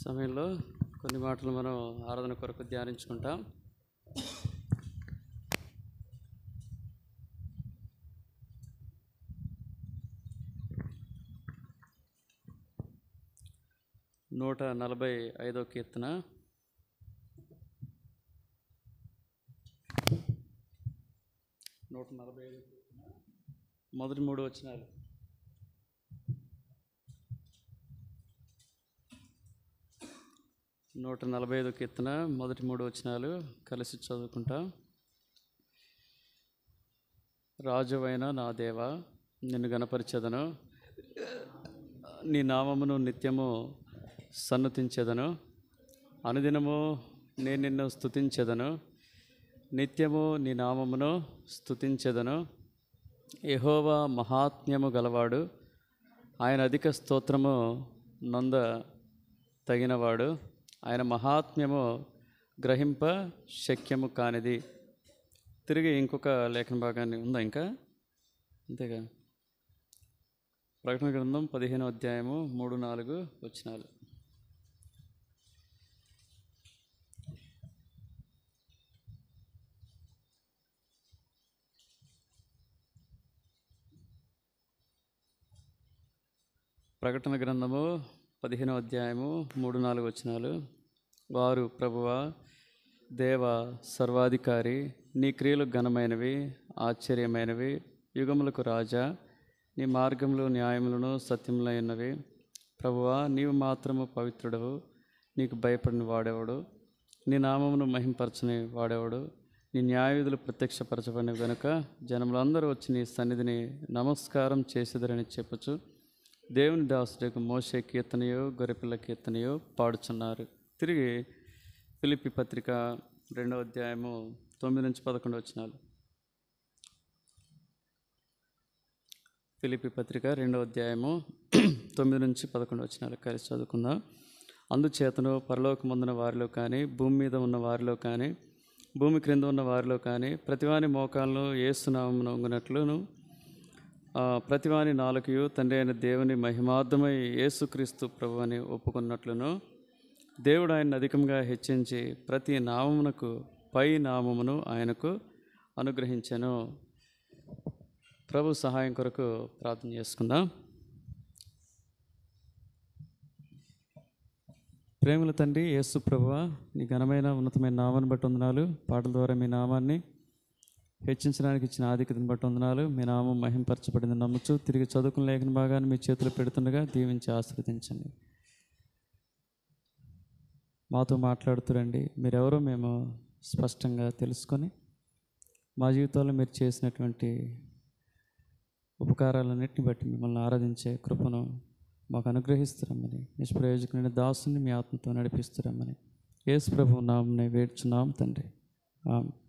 సమయంలో కొన్ని మాటలు మనం ఆరాధన కొరకు ధ్యానించుకుంటాం. నూట 45వ కీర్తన మొదటి 3 వచనాలు. నూట 45వ కీర్తన మొదటి 3 వచనాలు కలిసి చదువుకుంటాం. రాజువైన నా దేవా, నిన్ను గణపరిచెదను, నీ నామమును నిత్యము సన్నుతించెదను. అనుదినము నేను నిన్ను స్తుతించెదను, నిత్యము నీ నామమును స్తుతించెదను. యెహోవా మహాత్మ్యము గలవాడు, ఆయన అధిక స్తోత్రము నొంద తగినవాడు, ఆయన మహాత్మ్యము గ్రహింప శక్యము కానిది. తిరిగి ఇంకొక లేఖన భాగాన్ని ఉందా? ఇంకా అంతేగా. ప్రకటన గ్రంథం 15వ అధ్యాయము 3-4 వచనాలు. ప్రకటన గ్రంథము 15వ అధ్యాయము 3-4 వచనాలు. వారు, ప్రభువా, దేవ సర్వాధికారి, నీ క్రియలు ఘనమైనవి, ఆశ్చర్యమైనవి, యుగములకు రాజా, నీ మార్గములు న్యాయములను సత్యములైనవి. ప్రభువా, నీవు మాత్రము పవిత్రుడవు, నీకు భయపడిన వాడేవాడు, నీ నామమును మహింపరచని వాడేవాడు. నీ న్యాయవిధులు ప్రత్యక్షపరచబడినవి గనుక జనములందరూ వచ్చి నీ సన్నిధిని నమస్కారం చేసేదరని చెప్పుచు దేవుని దాసుడికి మోషే కీర్తనయో గొర్రెపిల్ల కీర్తనయో పాడుచున్నారు. తిరిగి ఫిలిప్పీ పత్రిక 2వ అధ్యాయము 9-11 వచనాలు. ఫిలిప్పీ పత్రిక 2వ అధ్యాయము 9-11 వచనాలు కలిసి చదువుకుందాం. అందుచేతను పరలోకమందున వారిలో కానీ, భూమి మీద ఉన్న వారిలో కానీ, భూమి క్రింద ఉన్న వారిలో కానీ, ప్రతివాని మోకాలను యేసు నామమున వంగునట్లును, ప్రతివాని నాలుకయు తండ్రి అయిన దేవుని మహిమార్థమై యేసుక్రీస్తు ప్రభు అని ఒప్పుకున్నట్లును, దేవుడు ఆయన్ని అధికంగా హెచ్చించి ప్రతి నామమునకు పై నామమును ఆయనకు అనుగ్రహించెను. ప్రభు సహాయం కొరకు ప్రార్థన చేసుకుందాం. ప్రేమల తండ్రి యేసు ప్రభువా, నీ ఘనమైన ఉన్నతమైన నామాన్ని బట్టి వందనాలు. పాటల ద్వారా మీ నామాన్ని హెచ్చించడానికి ఇచ్చిన ఆధిక్యతను బట్టి వందనాలు. మీ నామం మహింపరచబడింది నమ్ముచు తిరిగి చదువుకున్న లేఖన భాగాన్ని మీ చేతులు పెడుతుండగా దీవించి ఆశీర్వదించండి. మాతో మాట్లాడుతురండి. మీరెవరో మేము స్పష్టంగా తెలుసుకొని మా జీవితాల్లో మీరు చేసినటువంటి ఉపకారాలన్నింటిని బట్టి మిమ్మల్ని ఆరాధించే కృపను మాకు అనుగ్రహిస్తురమ్మని, నిష్ప్రయోజకులైన దాసుని మీ ఆత్మతో నడిపిస్తురమ్మని యేసు ప్రభువు నామమున వేడుచున్నాం తండ్రి. ఆమేన్.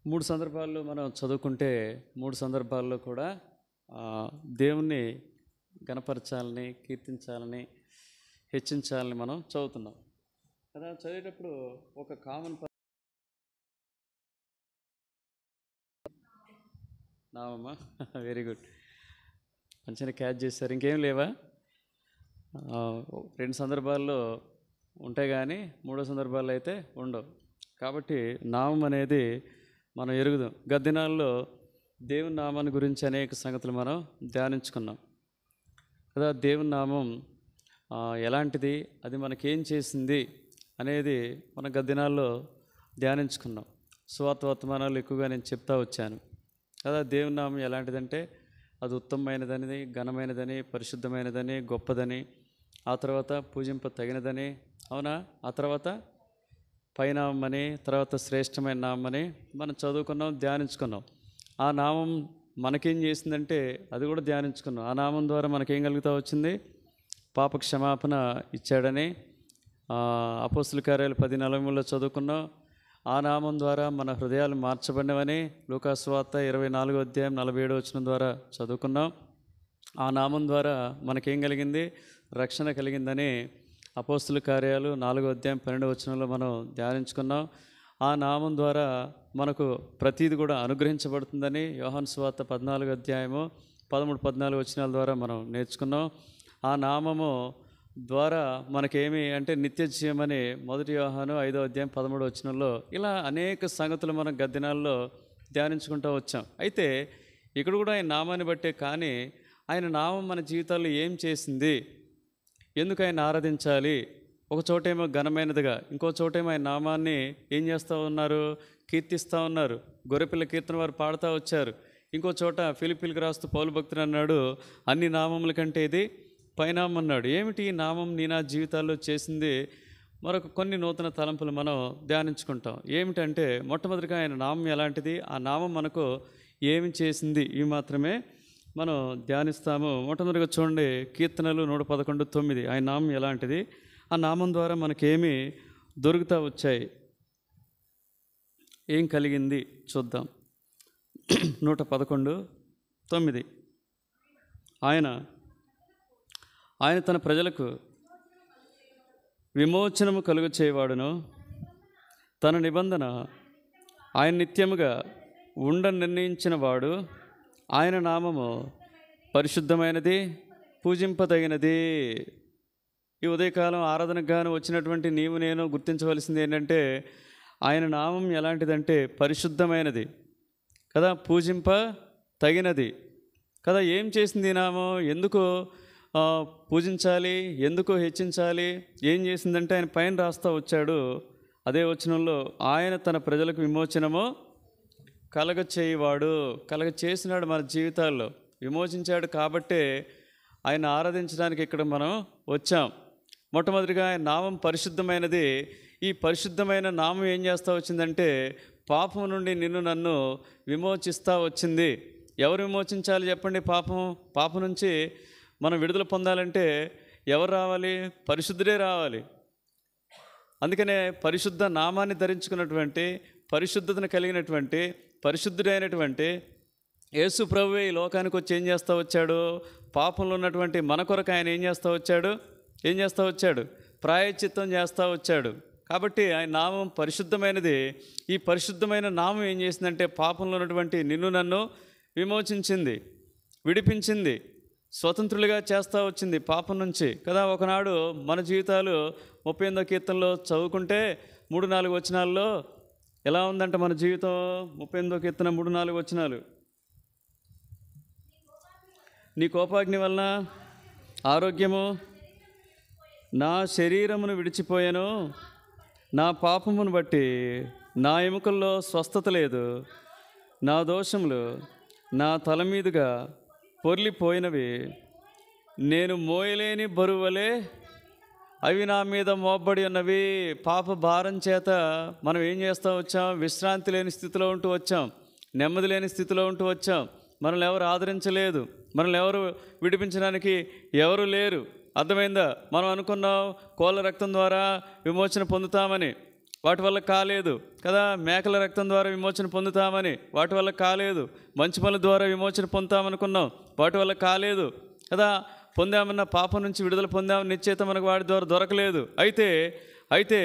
మూడు సందర్భాల్లో మనం చదువుకుంటే 3 సందర్భాల్లో కూడా దేవుణ్ణి గణపరచాలని, కీర్తించాలని, హెచ్చించాలని మనం చదువుతున్నాం కదా. చదివేటప్పుడు ఒక కామన్ నామమ్మా, వెరీ గుడ్, మంచిగా క్యాచ్ చేశారు. ఇంకేం లేవా? 2 సందర్భాల్లో ఉంటాయి కానీ 3వ సందర్భాల్లో అయితే ఉండవు. కాబట్టి నామం అనేది మనం ఎరుగుదాం. గత దినాల్లో దేవుని నామాన్ని గురించి అనేక సంగతులు మనం ధ్యానించుకున్నాం కదా. దేవుని నామం ఎలాంటిది, అది మనకేం చేసింది అనేది మనం గత దినాల్లో ధ్యానించుకున్నాం. సువార్త వర్తమానాలు ఎక్కువగా నేను చెప్తా వచ్చాను కదా. దేవుని నామం ఎలాంటిదంటే అది ఉత్తమమైనదని, ఘనమైనదని, పరిశుద్ధమైనదని, గొప్పదని, ఆ తర్వాత పూజింప తగినదని, అవునా, ఆ తర్వాత పైనామని, తర్వాత శ్రేష్టమైన నామని మనం చదువుకున్నాం, ధ్యానించుకున్నాం. ఆ నామం మనకేం చేసిందంటే అది కూడా ధ్యానించుకున్నాం. ఆ నామం ద్వారా మనకేం కలుగుతూ వచ్చింది? పాప క్షమాపణ ఇచ్చాడని అపోస్తుల కార్యాలు 10:43 చదువుకున్నాం. ఆ నామం ద్వారా మన హృదయాలు మార్చబడినవని లూకా సువార్త 24వ అధ్యాయం 47వ వచనం ద్వారా చదువుకున్నాం. ఆ నామం ద్వారా మనకేం కలిగింది? రక్షణ కలిగిందని అపోస్తుల కార్యాలు 4వ అధ్యాయం 12వ వచనంలో మనం ధ్యానించుకున్నాం. ఆ నామం ద్వారా మనకు ప్రతీది కూడా అనుగ్రహించబడుతుందని యోహాను సువార్త 14వ అధ్యాయము 13-14 వచనాల ద్వారా మనం నేర్చుకున్నాం. ఆ నామము ద్వారా మనకేమి అంటే నిత్య జీవమని 1 యోహాను 5వ అధ్యాయం 13వ వచనంలో ఇలా అనేక సంగతులు మనం గద్దినాల్లో ధ్యానించుకుంటూ వచ్చాం. అయితే ఇక్కడ కూడా ఆయన నామాన్ని బట్టే, కానీ ఆయన నామం మన జీవితాల్లో ఏం చేసింది, ఎందుకు ఆయన ఆరాధించాలి, ఒక చోటేమో ఘనమైనదిగా, ఇంకో చోటేమో ఆయన నామాన్ని ఏం చేస్తూ ఉన్నారు, కీర్తిస్తూ ఉన్నారు. గొర్రెపిల్ల కీర్తన వారు పాడుతూ వచ్చారు. ఇంకో చోట ఫిలిప్పీలకు రాస్తూ పౌలు భక్తుడు అన్నాడు, అన్ని నామముల కంటే ఇది పైనామం అన్నాడు. ఏమిటి ఈ నామం నీ నా జీవితాల్లో చేసింది? మరొక కొన్ని నూతన తలంపులు మనం ధ్యానించుకుంటాం. ఏమిటంటే మొట్టమొదటిగా ఆయన నామం ఎలాంటిది, ఆ నామం మనకు ఏమి చేసింది, ఇవి మాత్రమే మనం ధ్యానిస్తాము. మొట్టమొదటిగా చూడండి, కీర్తనలు 111:9. ఆయన నామం ఎలాంటిది, ఆ నామం ద్వారా మనకేమి దొరుకుతూ వచ్చాయి, ఏం కలిగింది చూద్దాం. 111:9. ఆయన తన ప్రజలకు విమోచనము కలుగ చేయవాడును, తన నిబంధన ఆయన నిత్యముగా నిర్ణయించిన వాడు. ఆయన నామము పరిశుద్ధమైనది, పూజింపదగినది. ఈ ఉదయకాలం ఆరాధనకు గాను వచ్చినటువంటి నీవు నేను గుర్తించవలసింది ఏంటంటే, ఆయన నామం ఎలాంటిదంటే పరిశుద్ధమైనది కదా, పూజింప తగినది కదా. ఏం చేసింది ఈ నామం, ఎందుకు పూజించాలి, ఎందుకు హెచ్చించాలి, ఏం చేసిందంటే ఆయన పైన రాస్తూ వచ్చాడు అదే వచనంలో, ఆయన తన ప్రజలకు విమోచనము కలగ చేసినాడు. మన జీవితాల్లో విమోచించాడు కాబట్టే ఆయన ఆరాధించడానికి ఇక్కడ మనం వచ్చాం. మొట్టమొదటిగా ఆయన నామం పరిశుద్ధమైనది. ఈ పరిశుద్ధమైన నామం ఏం చేస్తూ వచ్చిందంటే పాపం నుండి నిన్ను నన్ను విమోచిస్తూ వచ్చింది. ఎవరు విమోచించాలి చెప్పండి? పాపం నుంచి మనం విడుదల పొందాలంటే ఎవరు రావాలి? పరిశుద్ధుడే రావాలి. అందుకనే పరిశుద్ధ నామాన్ని ధరించుకున్నటువంటి, పరిశుద్ధతను కలిగినటువంటి, పరిశుద్ధుడైనటువంటి యేసు ప్రభువే ఈ లోకానికి వచ్చి ఏం చేస్తూ వచ్చాడు? పాపంలో ఉన్నటువంటి మన కొరకు ఆయన ఏం చేస్తూ వచ్చాడు? ప్రాయశ్చిత్తం చేస్తూ వచ్చాడు. కాబట్టి ఆయన నామం పరిశుద్ధమైనది. ఈ పరిశుద్ధమైన నామం ఏం చేసిందంటే పాపంలో ఉన్నటువంటి నిన్ను నన్ను విమోచించింది, విడిపించింది, స్వతంత్రులుగా చేస్తూ వచ్చింది పాపం నుంచి కదా. ఒకనాడు మన జీవితాలు 38వ కీర్తనలో చదువుకుంటే 3-4 వచనాల్లో ఎలా ఉందంట మన జీవితం? 38వ కీర్తన 3-4 వచనాలు. నీ కోపాగ్ని వలన ఆరోగ్యము నా శరీరమును విడిచిపోయాను, నా పాపమును బట్టి నా ఎముకల్లో స్వస్థత లేదు, నా దోషములు నా తల మీదుగా పొర్లిపోయినవి, నేను మోయలేని బరువలే అవి నా మీద మోపబడి ఉన్నవి. పాప భారం చేత మనం ఏం చేస్తూ వచ్చాం? విశ్రాంతి లేని స్థితిలో ఉంటూ వచ్చాం, నెమ్మది లేని స్థితిలో ఉంటూ వచ్చాం. మనల్ని ఎవరు ఆదరించలేదు, మనల్ని ఎవరు విడిపించడానికి ఎవరు లేరు. అర్థమైందా? మనం అనుకున్నాం కోళ్ళ రక్తం ద్వారా విమోచన పొందుతామని, వాటి వల్ల కాలేదు కదా. మేకల రక్తం ద్వారా విమోచన పొందుతామని, వాటి వల్ల కాలేదు. మంచి పనుల ద్వారా విమోచన పొందుతామనుకున్నాం, వాటి వల్ల కాలేదు కదా. పొందామన్న పాపం నుంచి విడుదల పొందామని నిశ్చయిత మనకు వాటి ద్వారా దొరకలేదు. అయితే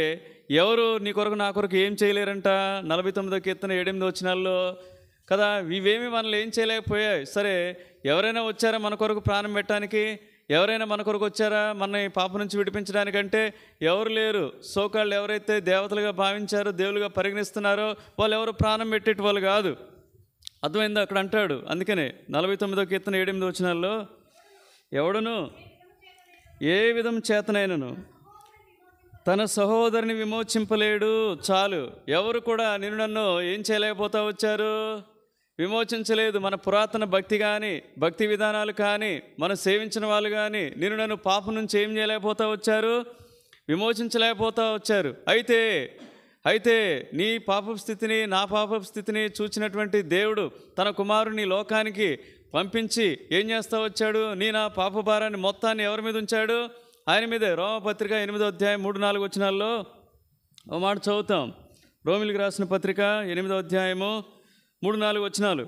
ఎవరు నీ కొరకు నా కొరకు ఏం చేయలేరంట? 49వ కీర్తన 7-8 వచనాల్లో కదా. ఇవేమి మనల్ని ఏం చేయలేకపోయాయి. సరే, ఎవరైనా వచ్చారా మన కొరకు ప్రాణం పెట్టడానికి? ఎవరైనా మన కొరకు వచ్చారా మన పాపం నుంచి విడిపించడానికంటే? ఎవరు లేరు. సోకాళ్ళు ఎవరైతే దేవతలుగా భావించారో, దేవులుగా పరిగణిస్తున్నారో వాళ్ళు ఎవరు ప్రాణం పెట్టేటి వాళ్ళు కాదు. అర్థమైందో? అక్కడ అంటాడు. అందుకనే 49వ కీర్తన 7-8 వచనాల్లో, ఎవడును ఏ విధం చేతనైనను తన సహోదరుని విమోచింపలేడు. చాలు. ఎవరు కూడా నిన్ను నన్ను ఏం చేయలేకపోతా వచ్చారు? విమోచించలేదు. మన పురాతన భక్తి కానీ, భక్తి విధానాలు కానీ, మనం సేవించిన వాళ్ళు కానీ నిన్ను నన్ను పాపం నుంచి ఏం చేయలేకపోతా వచ్చారు? విమోచించలేకపోతా వచ్చారు. అయితే నీ పాపపు స్థితిని, నా పాపపు స్థితిని చూచినటువంటి దేవుడు తన కుమారుని లోకానికి పంపించి ఏం చేస్తూ వచ్చాడు? నా పాప భారాన్ని మొత్తాన్ని ఎవరి మీద ఉంచాడు? ఆయన మీదే. రోమపత్రిక 8వ అధ్యాయం 3-4 వచనాల్లో ఓ మాట చదువుతాం. రోమిలికి రాసిన పత్రిక 8వ అధ్యాయము 3-4 వచనాలు.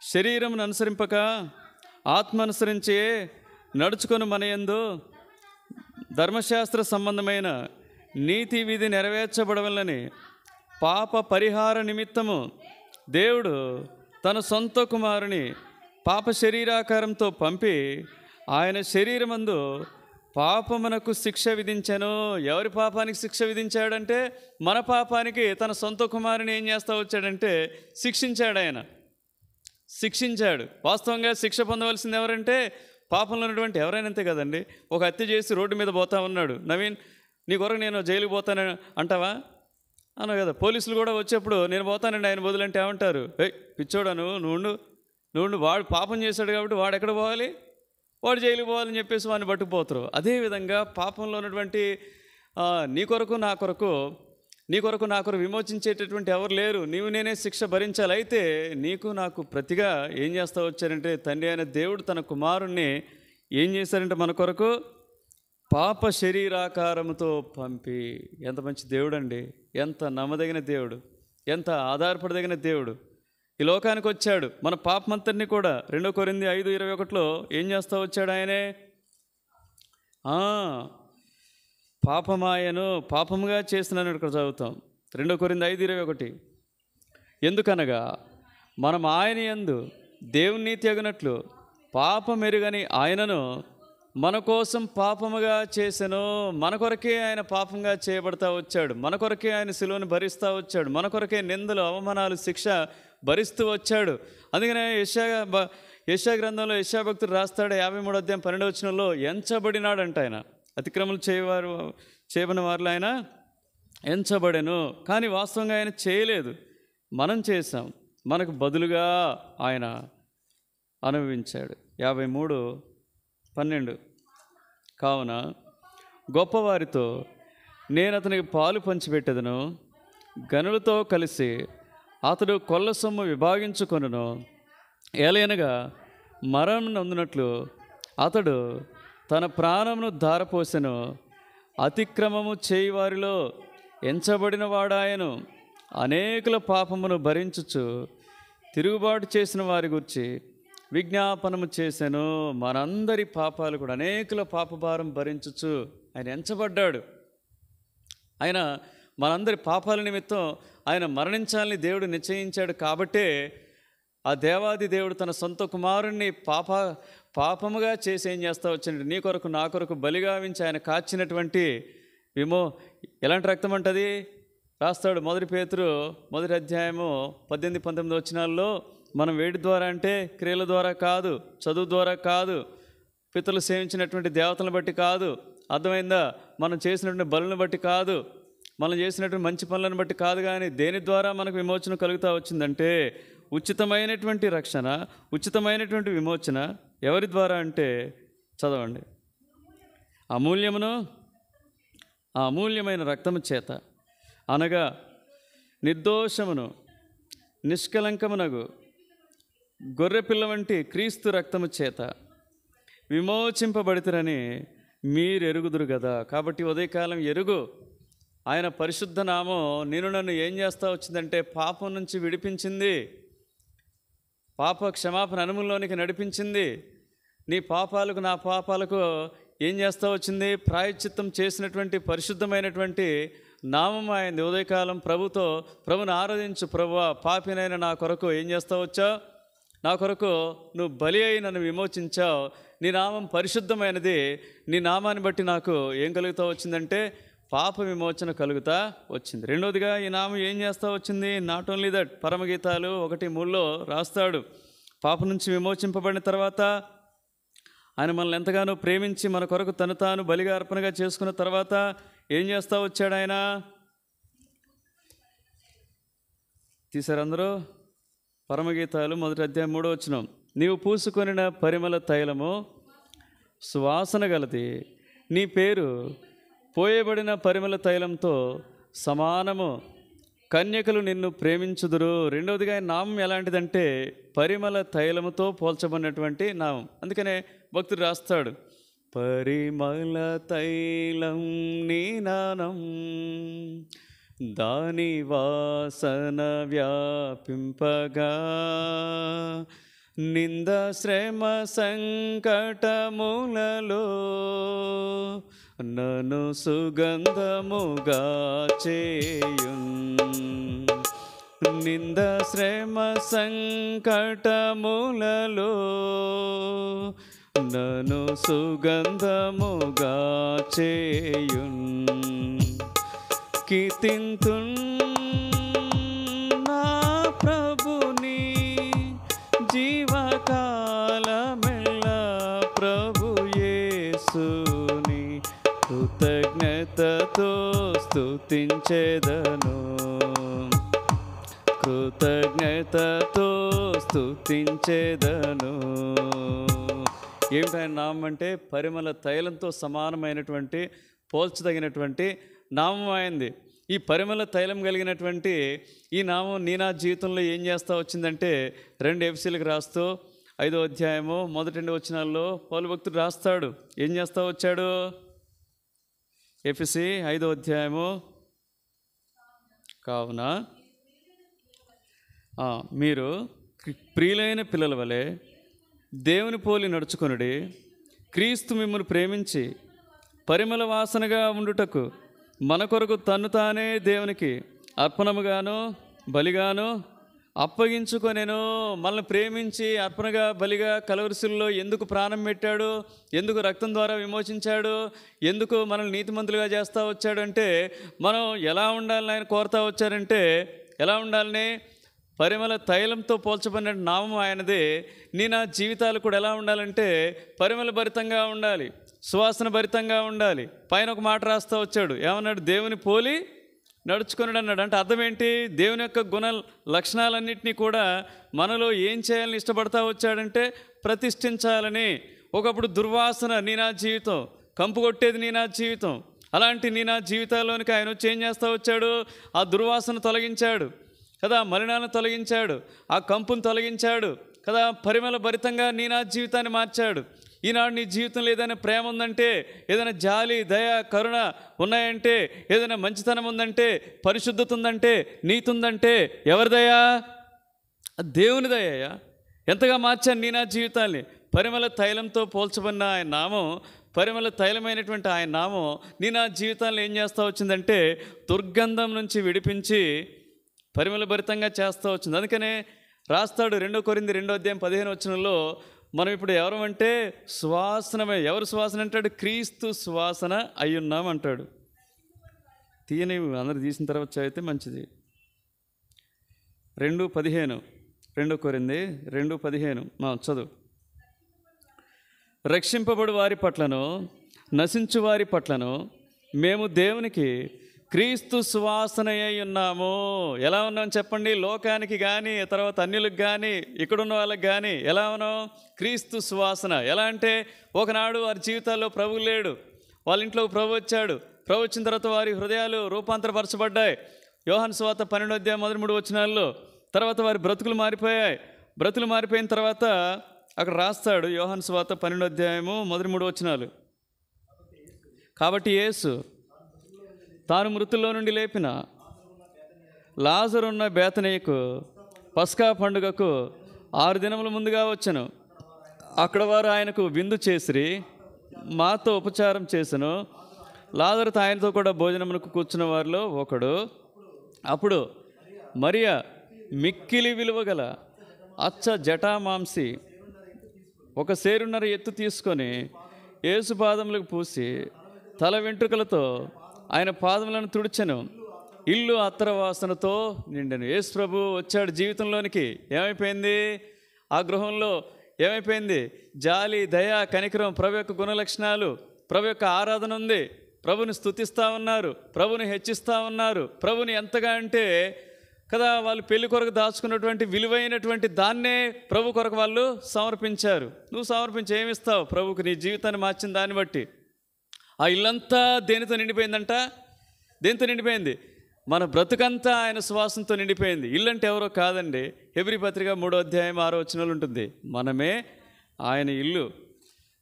శరీరమును అనుసరింపక ఆత్మ అనుసరించే నడుచుకొని మన యందు ధర్మశాస్త్ర సంబంధమైన నీతి విధి నెరవేర్చబడవలని పాప పరిహార నిమిత్తము దేవుడు తన సొంత కుమారుని పాప శరీరాకారంతో పంపి ఆయన శరీరమందు పాపమునకు శిక్ష విధించాను. ఎవరి పాపానికి శిక్ష విధించాడంటే మన పాపానికి తన సొంత కుమారుని ఏం చేస్తూ వచ్చాడంటే శిక్షించాడు. ఆయన శిక్షించాడు. వాస్తవంగా శిక్ష పొందవలసింది ఎవరంటే పాపంలో ఉన్నటువంటి ఎవరైనా అంతే కదండి. ఒక హత్య చేసి రోడ్డు మీద పోతా ఉన్నాడు, నవీన్ నీ కొరకు నేను జైలుకి పోతాను అంటావా? అన్నా కదా. పోలీసులు కూడా వచ్చేప్పుడు నేను పోతానండి ఆయన వదిలంటే ఏమంటారు? పిచ్చోడా నువ్వు వాడు పాపం చేశాడు కాబట్టి వాడు ఎక్కడ పోవాలి, వాడు జైలుకి పోవాలని చెప్పేసి వాడిని పట్టుకుపోతారు. అదేవిధంగా పాపంలో ఉన్నటువంటి నీ కొరకు నా కొరకు విమోచించేటటువంటి ఎవరు లేరు. నీవు నేనే శిక్ష భరించాలి. అయితే నీకు నాకు ప్రతిగా ఏం చేస్తూ వచ్చారంటే తండ్రి అయిన దేవుడు తన కుమారుణ్ణి ఏం చేశారంటే మన కొరకు పాప శరీరాకారముతో పంపి. ఎంత మంచి దేవుడు అండి, ఎంత నమ్మదగిన దేవుడు, ఎంత ఆధారపడదగిన దేవుడు. ఈ లోకానికి వచ్చాడు మన పాపమంతరిని కూడా 2 కొరింథీ 5:21 ఏం చేస్తూ వచ్చాడు? ఆయనే పాపముగా చేస్తున్నాను ఇక్కడ చదువుతాం. 2 కొరింథీ 5:21 ఎందుకనగా మనం ఆయన యందు దేవుని నీతి అగునట్లు పాపమెరుగని ఆయనను మన కోసం పాపముగా చేసెను. మన కొరకే ఆయన పాపంగా చేయబడతా వచ్చాడు, మన కొరకే ఆయన శిలువను భరిస్తూ వచ్చాడు, మన కొరకే నిందలు అవమానాలు శిక్ష భరిస్తూ వచ్చాడు. అందుకనే యెషయా గ్రంథంలో యెషయా భక్తుడు రాస్తాడు 53:12 ఎంచబడినాడంట. ఆయన అతిక్రమలు చేయబడిన వారిలో ఆయన ఎంచబడెను. కానీ వాస్తవంగా ఆయన చేయలేదు, మనం చేశాం. మనకు బదులుగా ఆయన అనుభవించాడు. 53:12 కావున గొప్పవారితో నేను అతనికి పాలు పంచిపెట్టెదను, గనులతో కలిసి అతడు కొల్ల సొమ్ము విభాగించుకొనును. ఏలయనగా మరణం నొందినట్లు అతడు తన ప్రాణమును ధారపోసెను. అతిక్రమము చేయువారిలో ఎంచబడిన వాడాయను. అనేకుల పాపమును భరించుచు తిరుగుబాటు చేసిన వారి గురించి విజ్ఞాపనము చేశాను. మనందరి పాపాలు కూడా అనేకుల పాపభారం భరించుచు ఆయన ఎంచబడ్డాడు. ఆయన మనందరి పాపాల నిమిత్తం ఆయన మరణించాలని దేవుడు నిశ్చయించాడు. కాబట్టే ఆ దేవాది దేవుడు తన సొంత కుమారుణ్ణి పాపముగా చేసి ఏం చేస్తా వచ్చాడు? నీ కొరకు నా కొరకు బలిగా ఉంచి ఆయన కాచినటువంటి ఎలాంటి రక్తం అంటది రాస్తాడు 1 పేతురు 1:18-19 మనం వేడి ద్వారా అంటే క్రియల ద్వారా కాదు, చదువు ద్వారా కాదు, పితరులు సేవించినటువంటి దేవతలను బట్టి కాదు, అర్థమైందా? మనం చేసినటువంటి బలులను బట్టి కాదు, మనం చేసినటువంటి మంచి పనులను బట్టి కాదు, కానీ దేని ద్వారా మనకు విమోచన కలుగుతూ వచ్చిందంటే ఉచితమైనటువంటి రక్షణ, ఉచితమైనటువంటి విమోచన ఎవరి ద్వారా అంటే చదవండి, అమూల్యమైన రక్తము చేత, అనగా నిర్దోషమును నిష్కలంకమునగు గొర్రెపిల్ల వంటి క్రీస్తు రక్తము చేత విమోచింపబడితిరని మీరు ఎరుగుదురు కదా. కాబట్టి ఉదయకాలం ఎరుగు, ఆయన పరిశుద్ధ నామం నన్ను ఏం చేస్తూ వచ్చిందంటే పాపం నుంచి విడిపించింది, పాప క్షమాపణ అనుభవంలోనికి నడిపించింది. నీ పాపాలకు నా పాపాలకు ఏం చేస్తూ వచ్చింది? ప్రాయశ్చిత్తం చేసినటువంటి పరిశుద్ధమైనటువంటి నామం ఆయనది. ఉదయకాలం ప్రభుని ఆరాధించు. ప్రభువా, పాపినైన నా కొరకు ఏం చేస్తూ వచ్చావు? నా కొరకు నువ్వు బలి అయి నన్ను విమోచించావు. నీ నామం పరిశుద్ధమైనది. నీ నామాన్ని బట్టి నాకు ఏం కలుగుతూ వచ్చిందంటే పాప విమోచన కలుగుతా వచ్చింది. రెండోదిగా ఈ నామం ఏం చేస్తూ వచ్చింది? నాట్ ఓన్లీ దట్, పరమగీతాలు 1:3 రాస్తాడు, పాప నుంచి విమోచింపబడిన తర్వాత ఆయన మనల్ని ఎంతగానో ప్రేమించి మన కొరకు తను తాను బలిగా అర్పణగా చేసుకున్న తర్వాత ఏం చేస్తూ వచ్చాడు? ఆయన తీశారు అందరూ. పరమగీతాలు 1:3 నీవు పూసుకొనిన పరిమళ తైలము సువాసన గలది, నీ పేరు పోయబడిన పరిమళ తైలంతో సమానము, కన్యకలు నిన్ను ప్రేమించుదురు. రెండవదిగా నామం ఎలాంటిదంటే పరిమళ తైలముతో పోల్చబడినటువంటి నామం. అందుకనే భక్తుడు రాస్తాడు, పరిమళ తైలం నీ నామం, దాని వాసన వ్యాపింపగా, నింద శ్రమ సంకటములలో నన్ను సుగంధముగా చేయున్, నింద శ్రమ సంకటములలో నన్ను సుగంధముగా చేయున్. కీర్తింతున్ నా ప్రభుని జీవకాలమెల్లా, ప్రభు యేసుని కృతజ్ఞతతో స్తుతించెదను, కృతజ్ఞతతో స్తుతించెదను. ఏమిటి ఆయన నామం అంటే? పరిమళ తైలంతో సమానమైనటువంటి, పోల్చదగినటువంటి నామం అయింది. ఈ పరిమళ తైలం కలిగినటువంటి ఈ నామం నీ నా జీవితంలో ఏం చేస్తూ వచ్చిందంటే, 2 ఎఫెసీయులకు రాస్తూ 5వ అధ్యాయము 1-2 వచనాల్లో పౌలు భక్తుడు రాస్తాడు. ఏం చేస్తూ వచ్చాడు? ఎఫెసీ 5వ అధ్యాయము, కావున మీరు ప్రియులైన పిల్లల వలె దేవుని పోలి నడుచుకొనుడి, క్రీస్తు మిమ్మల్ని ప్రేమించి పరిమళ వాసనగా ఉండుటకు మన కొరకు తన్ను తానే దేవునికి అర్పణముగాను బలిగాను అప్పగించుకొనెను. మనల్ని ప్రేమించి అర్పణగా బలిగా కలవరిశిల్లో ఎందుకు ప్రాణం పెట్టాడు? ఎందుకు రక్తం ద్వారా విమోచించాడు? ఎందుకు మనల్ని నీతిమంతులుగా చేస్తూ వచ్చాడంటే, మనం ఎలా ఉండాలని ఆయన కోరుతూ వచ్చారంటే, ఎలా ఉండాలని? పరిమళ తైలంతో పోల్చబడిన నామం ఆయనదే. నీ నా జీవితాలు కూడా ఎలా ఉండాలంటే పరిమళ భరితంగా ఉండాలి, సువాసన భరితంగా ఉండాలి. పైన ఒక మాట రాస్తూ వచ్చాడు, ఏమన్నాడు? దేవుని పోలి నడుచుకున్నాడు అన్నాడు. అంటే అర్థం ఏంటి? దేవుని యొక్క గుణ లక్షణాలన్నింటినీ కూడా మనలో ఏం చేయాలని ఇష్టపడతా వచ్చాడంటే ప్రతిష్ఠించాలని. ఒకప్పుడు దుర్వాసన నీ నా జీవితం, కంపు కొట్టేది నీ నా జీవితం. అలాంటి నీ నా జీవితాల్లోనికి ఆయన వచ్చి ఏం చేస్తూ వచ్చాడు? ఆ దుర్వాసన తొలగించాడు కదా, మలినాలను తొలగించాడు, ఆ కంపును తొలగించాడు కదా, పరిమళ భరితంగా నీ నా జీవితాన్ని మార్చాడు. ఈనాడు నీ జీవితంలో ఏదైనా ప్రేమ ఉందంటే, ఏదైనా జాలి దయ కరుణ ఉన్నాయంటే, ఏదైనా మంచితనం ఉందంటే, పరిశుద్ధత ఉందంటే, నీతి ఉందంటే ఎవరి దయా? దేవుని దయయ్యా. ఎంతగా మార్చాను నీ నా జీవితాన్ని. పరిమళ తైలంతో పోల్చబడిన ఆయన నామం, పరిమళ తైలమైనటువంటి ఆయన నామం నీ నా జీవితాల్లో ఏం చేస్తూ వచ్చిందంటే దుర్గంధం నుంచి విడిపించి పరిమళ భరితంగా చేస్తూ వచ్చింది. అందుకనే రాస్తాడు 2 కొరింథీ 2వ అధ్యాయం 15వ వచనంలో, మనం ఇప్పుడు ఎవరమంటే సువాసనమే. ఎవరు సువాసన అంటాడు? క్రీస్తు సువాసన అయ్యున్నాం అంటాడు. తీయని అందరు తీసిన తర్వాత చదివితే మంచిది. 2:15 2 కొరింథీ 2:15 చదువు. రక్షింపబడు వారి పట్లను నశించు వారి పట్లను మేము దేవునికి క్రీస్తు సువాసన అయి ఉన్నాము. ఎలా ఉన్నాం చెప్పండి? లోకానికి కానీ, తర్వాత అన్యులకు కానీ, ఇక్కడున్న వాళ్ళకి కానీ ఎలా ఉన్నాం? క్రీస్తు సువాసన. ఎలా అంటే, ఒకనాడు వారి జీవితాల్లో ప్రభువు లేడు, వాళ్ళ ఇంట్లో ప్రభు వచ్చాడు. ప్రభు వచ్చిన తర్వాత వారి హృదయాలు రూపాంతరపరచబడ్డాయి. యోహాను సువార్త 12వ అధ్యాయం 1-3 వచనాల్లో. తర్వాత వారి బ్రతుకులు మారిపోయాయి. బ్రతుకులు మారిపోయిన తర్వాత అక్కడ రాస్తాడు, యోహాను సువార్త 12వ అధ్యాయము 1-3 వచనాలు. కాబట్టి యేసు తాను మృతుల్లో నుండి లేపిన లాజరున్న బేతనీయకు పస్కా పండుగకు 6 దినముల ముందుగా వచ్చెను. అక్కడ వారు ఆయనకు విందు చేసిరి, మాతో ఉపచారం చేసెను. లాజరు ఆయనతో కూడా భోజనమునకు కూర్చున్న వారిలో ఒకడు. అప్పుడు మరియ మిక్కిలి విలువగల అచ్చ జటామాంసి ఒక సేరున్నర ఎత్తు తీసుకొని యేసు పాదములకు పూసి తల వెంట్రుకలతో ఆయన పాదములను తుడిచెను. ఇల్లు అత్తర వాసనతో నిండెను. యేసు ప్రభు వచ్చాడు జీవితంలోనికి. ఏమైపోయింది? ఆ గృహంలో ఏమైపోయింది? జాలి దయ కనికరం, ప్రభు యొక్క గుణలక్షణాలు, ప్రభు యొక్క ఆరాధన ఉంది. ప్రభుని స్తుతిస్తూ ఉన్నారు, ప్రభుని హెచ్చిస్తూ ఉన్నారు. ప్రభుని ఎంతగా అంటే కదా, వాళ్ళు పెళ్లి కొరకు దాచుకున్నటువంటి విలువైనటువంటి దాన్నే ప్రభు కొరకు వాళ్ళు సమర్పించారు. నువ్వు సమర్పించి ఏమిస్తావు ప్రభుకి? నీ జీవితాన్ని మార్చిన దాన్ని బట్టి. ఆ ఇల్లంతా దేనితో నిండిపోయిందంట? దేనితో నిండిపోయింది? మన బ్రతుకంతా ఆయన సువాసనతో నిండిపోయింది. ఇల్లు అంటే ఎవరో కాదండి. హెబ్రీ పత్రిక 3వ అధ్యాయం 6వ వచనంలో ఉంటుంది, మనమే ఆయన ఇల్లు.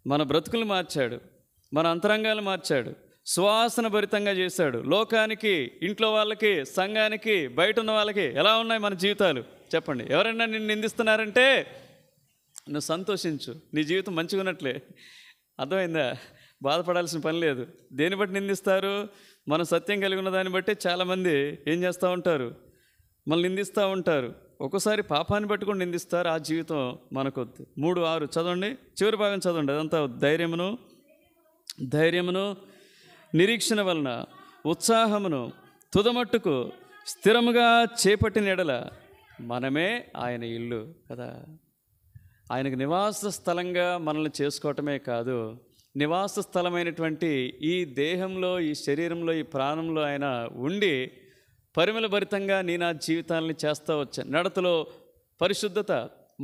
మన బ్రతుకులు మార్చాడు, మన అంతరంగాలు మార్చాడు, సువాసన భరితంగా చేశాడు. లోకానికి, ఇంట్లో వాళ్ళకి, సంఘానికి, బయట ఉన్న వాళ్ళకి ఎలా ఉన్నాయి మన జీవితాలు చెప్పండి? ఎవరైనా నిన్ను నిందిస్తున్నారంటే నువ్వు సంతోషించు, నీ జీవితం మంచిగా ఉన్నట్లే. అర్థమైందా? బాధపడాల్సిన పని లేదు. దేన్ని బట్టి నిందిస్తారు? మనం సత్యం కలిగి ఉన్న దాన్ని బట్టి చాలామంది ఏం చేస్తూ ఉంటారు? మనల్ని నిందిస్తూ ఉంటారు. ఒక్కోసారి పాపాన్ని పట్టుకొని నిందిస్తారు. ఆ జీవితం మనకొద్దు. 3:6 చదవండి, చివరి భాగం చదవండి. అదంతా ధైర్యమును నిరీక్షణ వలన ఉత్సాహమును తుదమట్టుకు స్థిరముగా చేపట్టిన ఎడల మనమే ఆయన ఇల్లు కదా. ఆయనకు నివాస స్థలంగా మనల్ని చేసుకోవటమే కాదు, నివాస స్థలమైనటువంటి ఈ దేహంలో, ఈ శరీరంలో, ఈ ప్రాణంలో ఆయన ఉండి పరిమళ భరితంగా నీ నా జీవితాలని చేస్తూ వచ్చాను. నడతలో పరిశుద్ధత,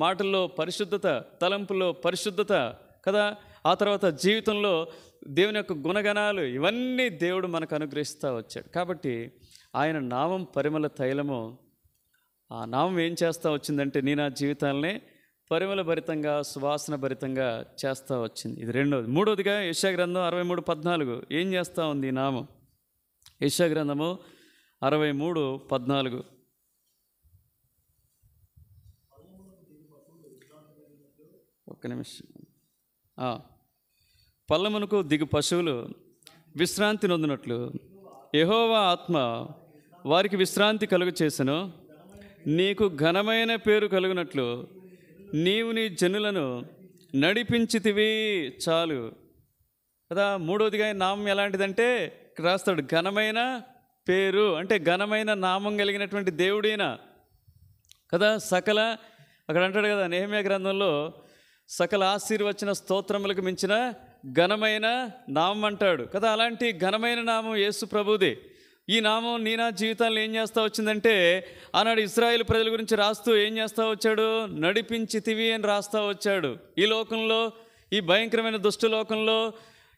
మాటల్లో పరిశుద్ధత, తలంపుల్లో పరిశుద్ధత కదా. ఆ తర్వాత జీవితంలో దేవుని యొక్క గుణగణాలు, ఇవన్నీ దేవుడు మనకు అనుగ్రహిస్తూ వచ్చాడు. కాబట్టి ఆయన నామం పరిమళ తైలము. ఆ నామం ఏం చేస్తూ వచ్చిందంటే నీ నా జీవితాలనే పరిమళ భరితంగా, సువాసన భరితంగా చేస్తూ వచ్చింది. ఇది రెండోది. మూడోదిగా యెషయా గ్రంథం 63:14 ఏం చేస్తూ ఉంది ఈ నామం? యెషయా గ్రంథము 63:14 ఒక్క నిమిషం. పల్లమునకు దిగు పశువులు విశ్రాంతి నొందినట్లు యెహోవా ఆత్మ వారికి విశ్రాంతి కలుగు చేసెను. నీకు ఘనమైన పేరు కలుగునట్లు నీవు నీ జనులను నడిపించితివి చాలు కదా. మూడోదిగా నామం ఎలాంటిదంటే రాస్తాడు, ఘనమైన పేరు అంటే ఘనమైన నామం కలిగినటువంటి దేవుడైన కదా. అక్కడ అంటాడు కదా నెహెమ్యా గ్రంథంలో, సకల ఆశీర్వచన స్తోత్రములకు మించిన ఘనమైన నామం అంటాడు కదా. అలాంటి ఘనమైన నామం యేసు ప్రభుదే. ఈ నామం నీ నా జీవితాల్లో ఏం చేస్తూ వచ్చిందంటే, ఆనాడు ఇశ్రాయేలు ప్రజల గురించి రాస్తూ ఏం చేస్తూ వచ్చాడు? నడిపించితివి అని రాస్తూ వచ్చాడు. ఈ లోకంలో, ఈ భయంకరమైన దుష్ట లోకంలో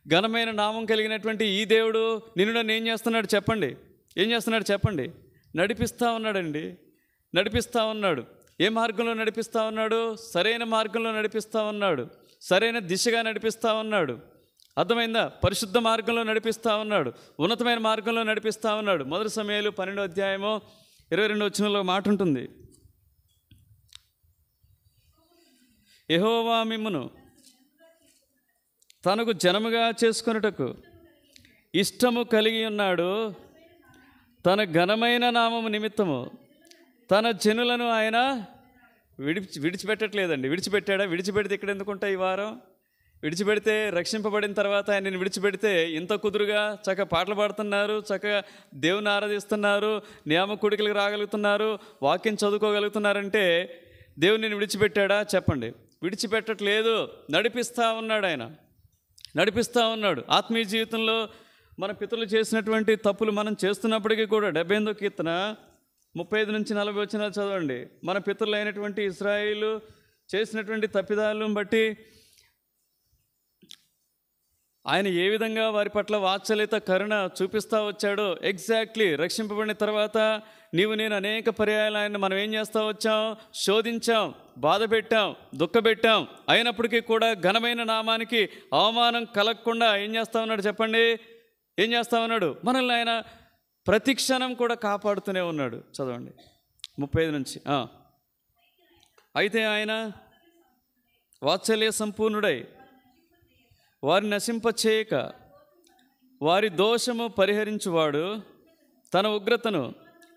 ఘనమైన నామం కలిగినటువంటి ఈ దేవుడు నిన్ను నన్ను ఏం చేస్తున్నాడు చెప్పండి? ఏం చేస్తున్నాడు చెప్పండి? నడిపిస్తూ ఉన్నాడండి, నడిపిస్తూ ఉన్నాడు. ఏ మార్గంలో నడిపిస్తూ ఉన్నాడు? సరైన మార్గంలో నడిపిస్తూ ఉన్నాడు, సరైన దిశగా నడిపిస్తూ ఉన్నాడు. అర్థమైందా? పరిశుద్ధ మార్గంలో నడిపిస్తూ ఉన్నాడు, ఉన్నతమైన మార్గంలో నడిపిస్తూ ఉన్నాడు. 1 సమూయేలు 12:22 మాట ఉంటుంది, యెహోవా మిమ్మును తనకు జనముగా చేసుకొనుటకు ఇష్టము కలిగి ఉన్నాడు. తన ఘనమైన నామము నిమిత్తము తన జనులను ఆయన విడిచిపెట్టట్లేదండి. విడిచిపెట్టాడా? విడిచిపెడితే ఇక్కడ ఎందుకుంటా ఈ వారం? విడిచిపెడితే, రక్షింపబడిన తర్వాత ఆయనని విడిచిపెడితే ఇంత కుదురుగా చక్కగా పాటలు పాడుతున్నారు, చక్కగా దేవుని ఆరాధిస్తున్నారు, నియామ కూడికలకు రాగలుగుతున్నారు, వాక్యం చదువుకోగలుగుతున్నారంటే దేవుని నేను విడిచిపెట్టాడా? చెప్పండి. విడిచిపెట్టట్లేదు, నడిపిస్తూ ఉన్నాడు. ఆయన నడిపిస్తూ ఉన్నాడు. ఆత్మీయ జీవితంలో మన పితరులు చేసినటువంటి తప్పులు మనం చేస్తున్నప్పటికీ కూడా 78వ కీర్తన 35-40 చదవండి. మన పితరులు అయినటువంటి ఇశ్రాయేలు చేసినటువంటి తప్పిదాలను బట్టి ఆయన ఏ విధంగా వారి పట్ల వాత్సల్యత, కరుణ చూపిస్తూ వచ్చాడో, ఎగ్జాక్ట్లీ రక్షింపబడిన తర్వాత నీవు నేను అనేక పర్యాయాలు ఆయన మనం ఏం చేస్తూ వచ్చాం? శోధించాం, బాధ పెట్టాం, దుఃఖపెట్టాం. అయినప్పటికీ కూడా ఘనమైన నామానికి అవమానం కలగకుండా ఏం చేస్తూ ఉన్నాడు చెప్పండి? ఏం చేస్తూ ఉన్నాడు? మనల్ని ఆయన ప్రతి క్షణం కూడా కాపాడుతూనే ఉన్నాడు. చదవండి 35 నుంచి. అయితే ఆయన వాత్సల్య సంపూర్ణుడై వారిని నశింపచేయక వారి దోషము పరిహరించువాడు, తన ఉగ్రతను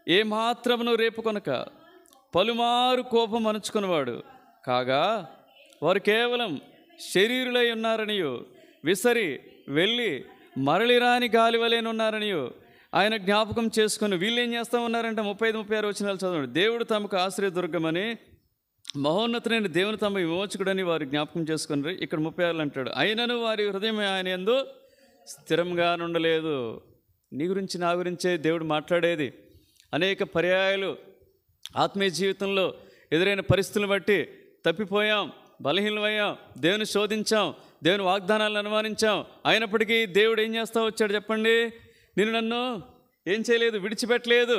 ఏమాత్రమును రేపుకొనక పలుమారు కోపం అణుచుకునేవాడు కాగా వారు కేవలం శరీరులై ఉన్నారనియు విసరి వెళ్ళి మరలిరాని గాలివలేనున్నారనియు ఆయన జ్ఞాపకం చేసుకుని వీళ్ళు ఏం చేస్తూ ఉన్నారంటే 35-36 చదవండి. దేవుడు తమకు ఆశ్రయదుర్గమని మహోన్నతులైన దేవుని తమ విమోచకుడని వారు జ్ఞాపకం చేసుకున్నారు. ఇక్కడ 36 అంటాడు, అయినను వారి హృదయం ఆయన యందు స్థిరంగా ఉండలేదు. నీ గురించి నా గురించే దేవుడు మాట్లాడేది. అనేక పర్యాయాలు ఆత్మీయ జీవితంలో ఎదురైన పరిస్థితులను బట్టి తప్పిపోయాం, బలహీనమయ్యాం, దేవుని శోధించాం, దేవుని వాగ్దానాలను అనుమానించాం. అయినప్పటికీ దేవుడు ఏం చేస్తూ వచ్చాడు చెప్పండి? నిన్ను నన్ను ఏం చేయలేదు, విడిచిపెట్టలేదు,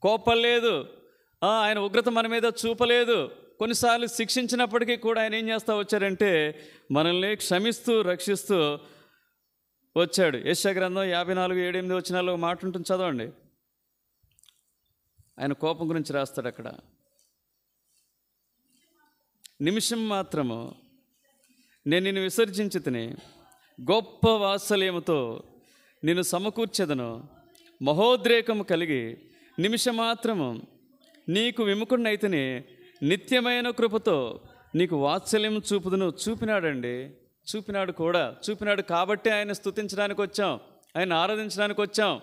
కోపలేదు, ఆయన ఉగ్రత మన మీద చూపలేదు. కొన్నిసార్లు శిక్షించినప్పటికీ కూడా ఆయన ఏం చేస్తూ వచ్చారంటే మనల్ని క్షమిస్తూ రక్షిస్తూ వచ్చాడు. యెషయా గ్రంథం 54:7-8 మాట ఉంటుంది, చదవండి. ఆయన కోపం గురించి రాస్తాడు అక్కడ. నిమిషం మాత్రము నేను నిన్ను విసర్జించి తిని గొప్ప వాత్సల్యముతో నిన్ను సమకూర్చెదను, మహోద్రేకము కలిగి నిమిషమాత్రము నీకు విముఖుడినైతిని, నిత్యమైన కృపతో నీకు వాత్సల్యం చూపుదును. చూపినాడండి, చూపినాడు కూడా. చూపినాడు కాబట్టి ఆయన స్తుతించడానికి వచ్చాం, ఆయన ఆరాధించడానికి వచ్చాం.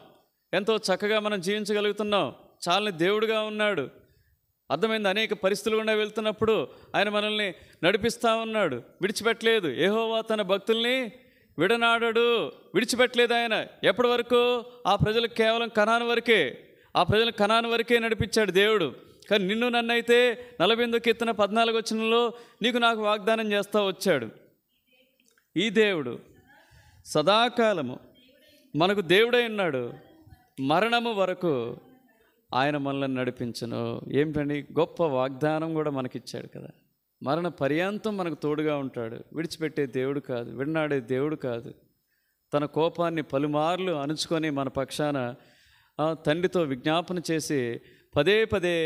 ఎంతో చక్కగా మనం జీవించగలుగుతున్నాం. చాలని దేవుడుగా ఉన్నాడు. అర్థమైంది. అనేక పరిస్థితులు గుండా వెళ్తున్నప్పుడు ఆయన మనల్ని నడిపిస్తూ ఉన్నాడు, విడిచిపెట్టలేదు. యెహోవా తన భక్తుల్ని విడనాడడు, విడిచిపెట్టలేదు ఆయన. ఎప్పటి వరకు? ఆ ప్రజలకు కేవలం కనాను వరకే, ఆ ప్రజలకు కనాను వరకే నడిపించాడు దేవుడు. కానీ నిన్ను నన్నైతే 48వ కీర్తన 14వ వచనంలో నీకు నాకు వాగ్దానం చేస్తూ వచ్చాడు. ఈ దేవుడు సదాకాలము మనకు దేవుడై ఉన్నాడు, మరణము వరకు ఆయన మనల్ని నడిపించును. ఏమిటండి గొప్ప వాగ్దానం కూడా మనకిచ్చాడు కదా. మరణ పర్యంతం మనకు తోడుగా ఉంటాడు. విడిచిపెట్టే దేవుడు కాదు, విడనాడే దేవుడు కాదు. తన కోపాన్ని పలుమార్లు అణుచుకొని మన పక్షాన తండ్రితో విజ్ఞాపన చేసి పదే పదే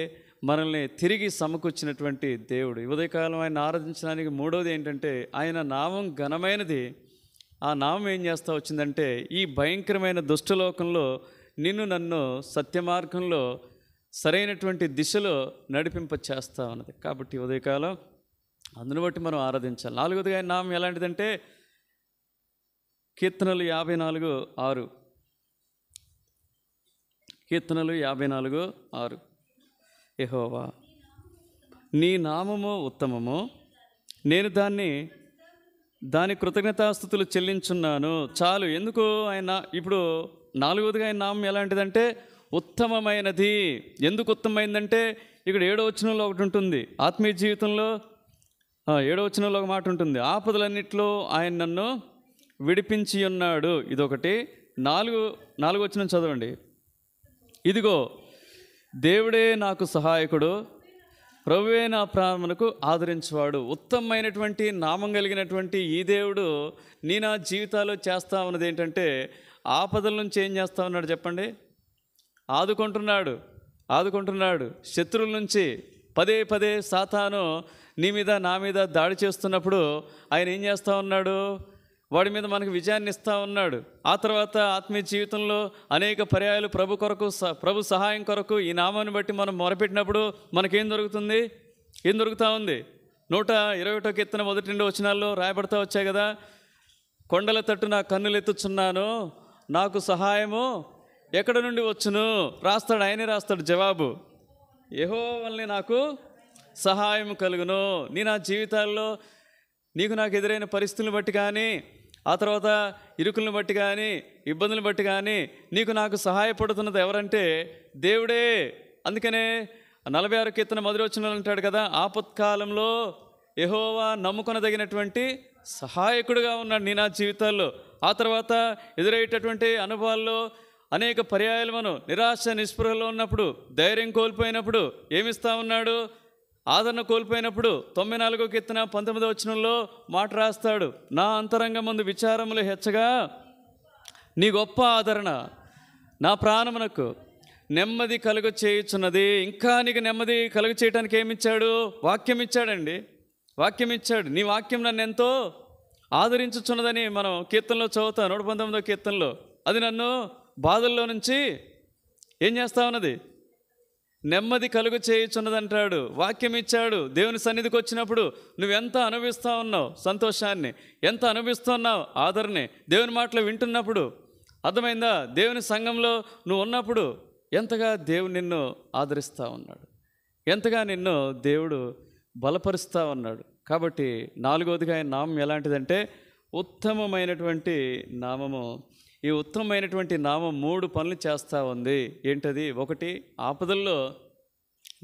మనల్ని తిరిగి సమకూర్చినటువంటి దేవుడు. ఉదయకాలం ఆయన ఆరాధించడానికి మూడవది ఏంటంటే ఆయన నామం ఘనమైనది. ఆ నామం ఏం చేస్తూ వచ్చిందంటే ఈ భయంకరమైన దుష్టలోకంలో నిన్ను నన్ను సత్యమార్గంలో సరైనటువంటి దిశలో నడిపింప చేస్తూ ఉన్నది. కాబట్టి ఉదయకాలం అందును బట్టి మనం ఆరాధించాలి. నాలుగవదిగా ఆయన నామం ఎలాంటిదంటే కీర్తనలు 54:6. కీర్తనలు 54:6. యెహోవా నీ నామము ఉత్తమము, నేను దాని కృతజ్ఞతాస్తుతులు చెల్లించున్నాను. చాలు. ఎందుకు ఆయన ఇప్పుడు నాలుగవదిగా ఆయన నామం ఎలాంటిదంటే ఉత్తమమైనది. ఎందుకు ఉత్తమమైందంటే ఇక్కడ 7వ వచనంలో ఒకటి ఉంటుంది. ఆత్మీయ జీవితంలో 7వ వచనంలో ఒక మాట ఉంటుంది. ఆపదలన్నిట్లో ఆయన నన్ను విడిపించి ఉన్నాడు. ఇదొకటి. 4వ వచనం చదవండి. ఇదిగో దేవుడే నాకు సహాయకుడు, ప్రభువే నా ప్రాణమునకు ఆదరించువాడు. ఉత్తమమైనటువంటి నామం కలిగినటువంటి ఈ దేవుడు నా జీవితాల్లో చేస్తా ఉన్నది ఏంటంటే ఆపదల నుంచి ఏం చేస్తా ఉన్నాడు చెప్పండి? ఆదుకుంటున్నాడు. శత్రువుల నుంచి పదే పదే సాతాను నీ మీద నా మీద దాడి చేస్తున్నప్పుడు ఆయన ఏం చేస్తూ ఉన్నాడు? వాడి మీద మనకు విజయాన్ని ఇస్తూ ఉన్నాడు. ఆ తర్వాత ఆత్మీయ జీవితంలో అనేక పర్యాయాలు ప్రభు సహాయం కొరకు ఈ నామాన్ని బట్టి మనం మొరపెట్టినప్పుడు మనకేం దొరుకుతుంది? ఏం దొరుకుతూ ఉంది? 121వ కీర్తన 1-2 వచనాల్లో రాయబడతా వచ్చాయి కదా. కొండల తట్టు నా కన్నులు ఎత్తుచున్నాను, నాకు సహాయము ఎక్కడ నుండి వచ్చును? రాస్తాడు, ఆయనే రాస్తాడు జవాబు. యెహోవా వల్లనే నాకు సహాయం కలుగును. నా జీవితాల్లో నీకు నాకు ఎదురైన పరిస్థితులను బట్టి కానీ, ఆ తర్వాత ఇరుకులను బట్టి కానీ, ఇబ్బందులను బట్టి కానీ నీకు నాకు సహాయపడుతున్నది ఎవరంటే దేవుడే. అందుకనే 46వ కీర్తన 1వ వచనంలో అంటాడు కదా, ఆపత్కాలంలో యెహోవా నమ్ముకొనదగినటువంటి సహాయకుడుగా ఉన్నాడు నా జీవితాల్లో. ఆ తర్వాత ఎదురయ్యేటటువంటి అనుభవాల్లో అనేక పర్యాయాలు మనం నిరాశ నిస్పృహలో ఉన్నప్పుడు, ధైర్యం కోల్పోయినప్పుడు ఏమిస్తా ఉన్నాడు? ఆదరణ కోల్పోయినప్పుడు 94వ కీర్తన 19వ వచనంలో మాట రాస్తాడు, నా అంతరంగం ముందు విచారములు హెచ్చగా నీ గొప్ప ఆదరణ నా ప్రాణమునకు నెమ్మది కలుగ చేయుచున్నది. ఇంకా నీకు నెమ్మది కలుగ చేయడానికి ఏమిచ్చాడు? వాక్యం ఇచ్చాడండి. వాక్యం ఇచ్చాడు. నీ వాక్యం నన్ను ఎంతో ఆదరించుచున్నదని మనం కీర్తనలో చదువుతాం. 119వ కీర్తనలో అది నన్ను బాధల్లో నుంచి ఏం చేస్తా ఉన్నది? నెమ్మది కలుగు చేయుచున్నదంటాడు. వాక్యం ఇచ్చాడు. దేవుని సన్నిధికి వచ్చినప్పుడు నువ్వెంత అనుభవిస్తూ ఉన్నావు సంతోషాన్ని, ఎంత అనుభవిస్తున్నావు ఆదరణని, దేవుని మాటలు వింటున్నప్పుడు అర్థమైందా? దేవుని సంఘంలో నువ్వు ఉన్నప్పుడు ఎంతగా దేవుడు నిన్ను ఆదరిస్తూ ఉన్నాడు, ఎంతగా నిన్ను దేవుడు బలపరుస్తూ ఉన్నాడు. కాబట్టి నాలుగవదిగా ఆయన నామం ఎలాంటిదంటే ఉత్తమమైనటువంటి నామము. ఈ ఉత్తమమైనటువంటి నామం 3 పనులు చేస్తూ ఉంది. ఏంటది? 1, ఆపదల్లో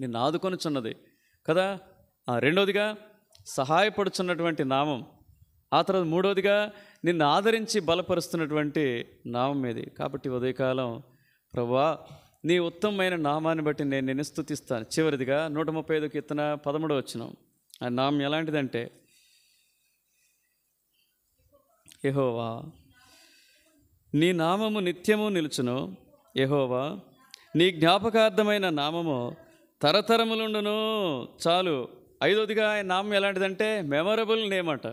నిన్ను ఆదుకొనుచున్నది కదా. రెండవదిగా సహాయపడుచున్నటువంటి నామం. ఆ తర్వాత మూడవదిగా నిన్ను ఆదరించి బలపరుస్తున్నటువంటి నామం ఇది. కాబట్టి ఉదయకాలం ప్రభువా నీ ఉత్తమమైన నామాన్ని బట్టి నేను నిన్ను స్తుతిస్తాను. చివరిదిగా 135వ కీర్తన 13వ వచనం. ఆ నామం ఎలాంటిదంటే యెహోవా నీ నామము నిత్యము నిలుచును. యెహోవా నీ జ్ఞాపకార్థమైన నామము తరతరములుండును. చాలు. 5వదిగా ఆయన నామం ఎలాంటిదంటే మెమరబుల్ నేమ్ అట.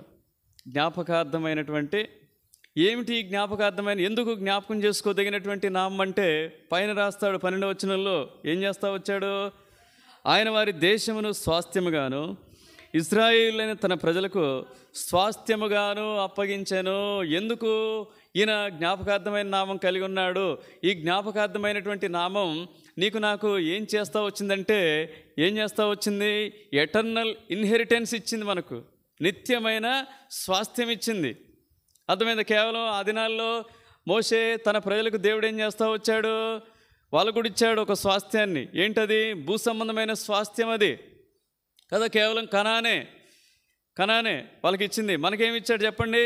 జ్ఞాపకార్థమైనటువంటి. ఏమిటి జ్ఞాపకార్థమైన? ఎందుకు జ్ఞాపకం చేసుకోదగినటువంటి నామం అంటే పైన రాస్తాడు 12వ వచనంలో. ఏం చేస్తా వచ్చాడు? ఆయన వారి దేశమును స్వాస్థ్యముగాను ఇశ్రాయేలులైన తన ప్రజలకు స్వాస్థ్యముగాను అప్పగించెను. ఎందుకు? ఈయన జ్ఞాపకార్థమైన నామం కలిగి ఉన్నాడు. ఈ జ్ఞాపకార్థమైనటువంటి నామం నీకు నాకు ఏం చేస్తూ వచ్చిందంటే, ఏం చేస్తూ వచ్చింది? ఎటర్నల్ ఇన్హెరిటెన్స్ ఇచ్చింది, మనకు నిత్యమైన స్వాస్థ్యం ఇచ్చింది. అర్థమైంది? కేవలం ఆ దినాల్లో మోషే తన ప్రజలకు దేవుడు ఏం చేస్తూ వచ్చాడు? వాళ్ళకు కూడా ఇచ్చాడు ఒక స్వాస్థ్యాన్ని. ఏంటది? భూ సంబంధమైన స్వాస్థ్యం అది కదా. కేవలం కనానే వాళ్ళకి ఇచ్చింది. మనకేమి ఇచ్చాడు చెప్పండి?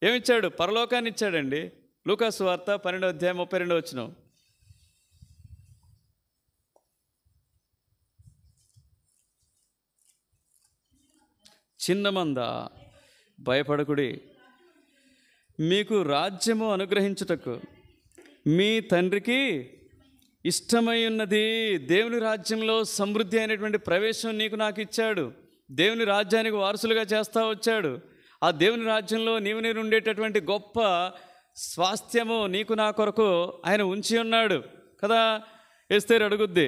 ఏమిచ్చాడు? పరలోకాన్ని ఇచ్చాడండి. లూకా సువార్త 12:32 చిన్నమంద భయపడకుడి, మీకు రాజ్యము అనుగ్రహించుటకు మీ తండ్రికి ఇష్టమై ఉన్నది. దేవుని రాజ్యంలో సమృద్ధి అయినటువంటి ప్రవేశం నీకు నాకు ఇచ్చాడు. దేవుని రాజ్యానికి వారసులుగా చేస్తూ వచ్చాడు. ఆ దేవుని రాజ్యంలో నీవు ఉండేటటువంటి గొప్ప స్వాస్థ్యము నీకు నా కొరకు ఆయన ఉంచి ఉన్నాడు కదా. ఎస్తేరు అడుగుద్ది,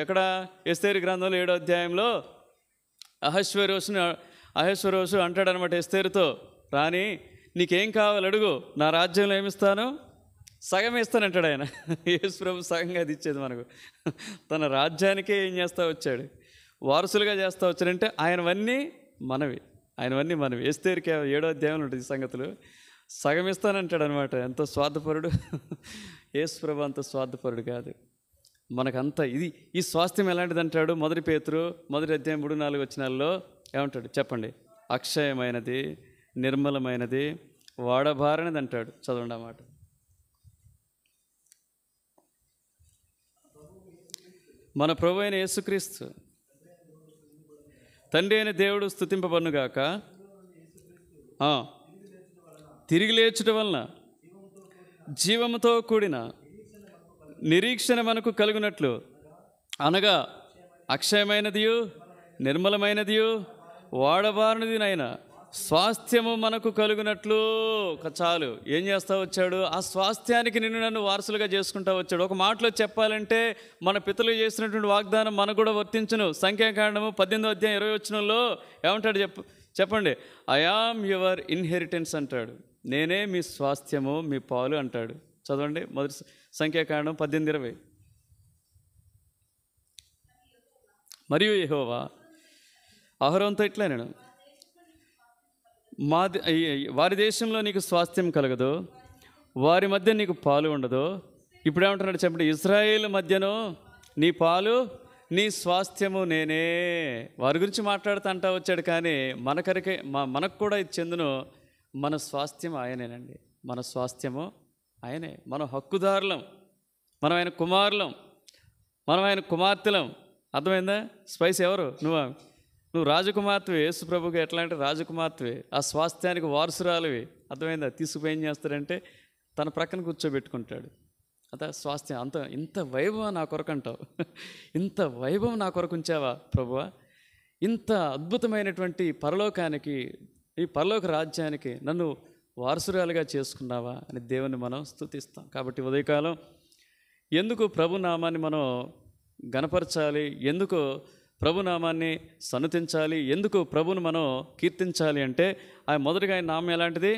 ఎక్కడ? ఎస్తేరు గ్రంథంలో 7వ అధ్యాయంలో అహశ్వరోషు అంటాడనమాట ఎస్తేరుతో, రాణి నీకేం కావాలి అడుగు, నా రాజ్యంలో ఏమిస్తాను? సగం ఇస్తానంటాడు ఆయన. యేసు ప్రభు సగంగా అది ఇచ్చేది మనకు. తన రాజ్యానికే ఏం చేస్తూ వచ్చాడు? వారసులుగా చేస్తూ వచ్చాడంటే ఆయనవన్నీ మనవి. ఎస్తేరుకి 7వ అధ్యాయంలో ఉంటుంది ఈ సంగతులు. సగం ఇస్తానంటాడు అనమాట. ఎంతో స్వార్థపరుడు. యేసు ప్రభు అంత స్వార్థపరుడు కాదు. మనకంతా ఈ స్వాస్థ్యం ఎలాంటిది అంటాడు? 1 పేతురు 1వ అధ్యాయం 3-4 వచనాల్లో ఏమంటాడు చెప్పండి? అక్షయమైనది, నిర్మలమైనది, వాడబారనిది అంటాడు. చదవండి ఆ మాట. మన ప్రభు అయిన యేసుక్రీస్తు తండ్రి అయిన దేవుడు స్తుతింపబడునుగాక. తిరిగి లేచుట వలన జీవముతో కూడిన నిరీక్షణ మనకు కలుగునట్లు, అనగా అక్షయమైనదియు నిర్మలమైనదియు వాడబారనిదినైనా స్వాస్థ్యము మనకు కలుగునట్లు. చాలు. ఏం చేస్తూ వచ్చాడు? ఆ స్వాస్థ్యానికి నన్ను వారసులుగా చేసుకుంటూ వచ్చాడు. ఒక మాటలో చెప్పాలంటే మన పితరులు చేసినటువంటి వాగ్దానం మనకు కూడా వర్తించును. సంఖ్యాకాండము 18వ అధ్యాయం 20వ వచనంలో ఏమంటాడు చెప్పండి? ఐ యామ్ యువర్ ఇన్హెరిటెన్స్ అంటాడు. నేనే మీ స్వాస్థ్యము, మీ పాలు అంటాడు. చదవండి మొదటి సంఖ్యాకాండం 18:20. మరియు యెహోవా అహరోనుతో ఇట్లా నేను, వారి దేశంలో నీకు స్వాస్థ్యం కలగదు, వారి మధ్య నీకు పాలు ఉండదు. ఇప్పుడు ఏమంటున్నాడు చెప్పండి? ఇశ్రాయేలు మధ్యను నీ పాలు, నీ స్వాస్థ్యము నేనే. వారి గురించి మాట్లాడుతూ వచ్చాడు. కానీ మనకు కూడా ఇది చెందును. మన స్వాస్థ్యం ఆయనేనండి. మన స్వాస్థ్యము ఆయనే. మనం హక్కుదారులం, మనం ఆయన కుమారులం, మనం ఆయన కుమార్తెలం. అర్థమైందా? స్పైస్ ఎవరు? నువ్వు రాజకుమార్తెవి. యేసు ప్రభుకి ఎట్లాంటి రాజకుమార్తెవి, ఆ స్వాస్థ్యానికి వారసురాలివి. అర్థమైందా? తీసుకుపోయి ఏం చేస్తాడంటే తన ప్రక్కన కూర్చోబెట్టుకుంటాడు. స్వాస్థ్యం అంత. ఇంత వైభవం నా కొరకు అంటావు, ఇంత వైభవం నా కొరకు ఉంచావా ప్రభువా? ఇంత అద్భుతమైనటువంటి పరలోకానికి, ఈ పరలోక రాజ్యానికి నన్ను వారసురాలుగా చేసుకున్నావా అని దేవుని మనం స్తుతిస్తాం. కాబట్టి ఉదయకాలం ఎందుకు ప్రభునామాన్ని మనం గణపరచాలి? ఎందుకు ప్రభునామాన్ని సన్నుతించాలి? ఎందుకు ప్రభుని మనం కీర్తించాలి అంటే, మొదటిగా ఆయన నామం ఎలాంటిది?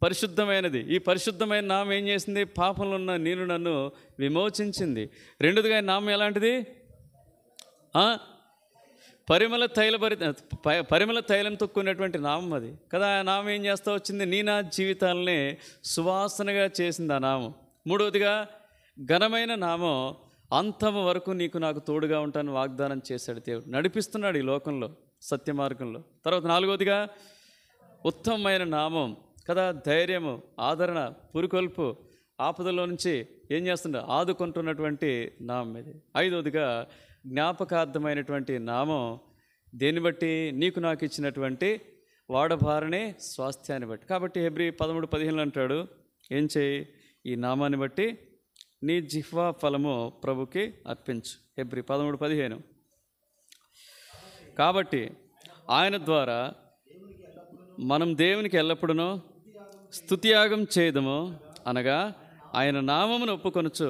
పరిశుద్ధమైనది. ఈ పరిశుద్ధమైన నామం ఏం చేసింది? పాపంలో ఉన్న నేను నన్ను విమోచించింది. రెండోదిగా ఆయన నామం ఎలాంటిది? పరిమళ తైలంతో కూడినటువంటి నామం అది కదా. ఆ నామం ఏం చేస్తూ వచ్చింది? నీ నా జీవితాలని సువాసనగా చేసింది ఆ నామం. మూడవదిగా ఘనమైన నామం, అంతము వరకు నీకు నాకు తోడుగా ఉంటానని వాగ్దానం చేశాడు దేవుడు. నడిపిస్తున్నాడు ఈ లోకంలో సత్య మార్గంలో. తర్వాత నాలుగవదిగా ఉత్తమమైన నామం కదా, ధైర్యము, ఆదరణ, పురుకొల్పు, ఆపదలో నుంచి ఏం చేస్తుండో ఆదుకుంటున్నటువంటి నామం ఇది. ఐదవదిగా జ్ఞాపకార్థమైనటువంటి నామం, దేన్ని బట్టి? నీకు నాకు ఇచ్చినటువంటి వాడబారనే స్వాస్థ్యాన్ని బట్టి. కాబట్టి హెబ్రీ 13:15 అంటాడు, ఏం చేయి? ఈ నామాన్ని బట్టి నీ జిహ్వా ఫలము ప్రభుకి అర్పించు. హెబ్రీ 13:15. కాబట్టి ఆయన ద్వారా మనం దేవునికి ఎల్లప్పుడూ స్తుతియాగం చేయదము, అనగా ఆయన నామమును ఒప్పుకొనుచు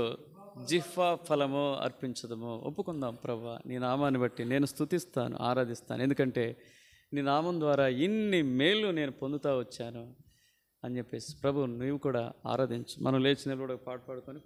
జిహ్వా ఫలము అర్పించదము. ఒప్పుకుందాం ప్రభువా, నీ నామాన్ని బట్టి నేను స్తుతిస్తాను, ఆరాధిస్తాను, ఎందుకంటే నీ నామం ద్వారా ఇన్ని మేలు నేను పొందుతూ వచ్చాను అని చెప్పేసి ప్రభు నీవు కూడా ఆరాధించు. మనం లేచి నిలబడి ఒక పాట పాడుకొని